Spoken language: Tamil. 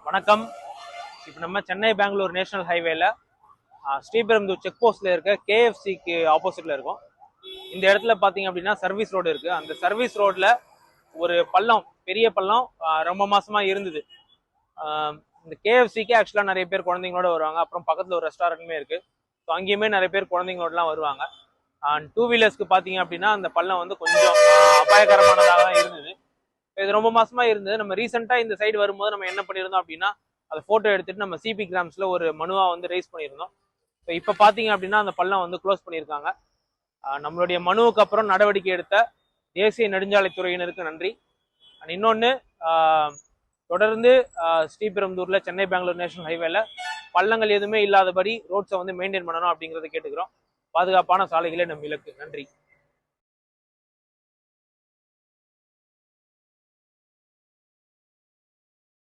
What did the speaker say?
வணக்கம். இப்போ நம்ம சென்னை பெங்களூர் நேஷனல் ஹைவேல ஸ்ரீபெரும்புதூர் செக் போஸ்ட்ல இருக்க கேஎஃப்சிக்கு ஆப்போசிட்ல இருக்கும். இந்த இடத்துல பாத்தீங்க அப்படின்னா சர்வீஸ் ரோடு இருக்கு. அந்த சர்வீஸ் ரோட்ல ஒரு பள்ளம், பெரிய பள்ளம் ரொம்ப மாசமா இருந்தது. இந்த கேஎஃப்சிக்கு ஆக்சுவலா நிறைய பேர் குழந்தைங்களோட வருவாங்க. அப்புறம் பக்கத்துல ஒரு ரெஸ்டாரண்ட்டுமே இருக்கு. ஸோ அங்கேயுமே நிறைய பேர் குழந்தைங்களோடலாம் வருவாங்க. டூ வீலர்ஸ்க்கு பாத்தீங்க அப்படின்னா அந்த பள்ளம் வந்து கொஞ்சம் அபாயகரமானதாக தான் இருந்தது. இது ரொம்ப மாசமா இருந்தது. நம்ம ரீசெண்டா இந்த சைடு வரும்போது நம்ம என்ன பண்ணியிருந்தோம் அப்படின்னா அதை போட்டோ எடுத்துட்டு நம்ம சிபி கிராம்ஸ்ல ஒரு மனுவா வந்து ரைஸ் பண்ணியிருந்தோம். ஸோ இப்போ பாத்தீங்க அப்படின்னா அந்த பள்ளம் வந்து க்ளோஸ் பண்ணியிருக்காங்க. நம்மளுடைய மனுவுக்கு அப்புறம் நடவடிக்கை எடுத்த தேசிய நெடுஞ்சாலைத்துறையினருக்கு நன்றி. அண்ட் இன்னொன்று, தொடர்ந்து ஸ்ரீபெரும்புதூர்ல சென்னை பெங்களூர் நேஷனல் ஹைவேல பள்ளங்கள் எதுவுமே இல்லாதபடி ரோட்ஸை வந்து மெயின்டைன் பண்ணணும் அப்படிங்கிறத கேட்டுக்கிறோம். பாதுகாப்பான சாலைகளே நம் இலக்கு. நன்றி.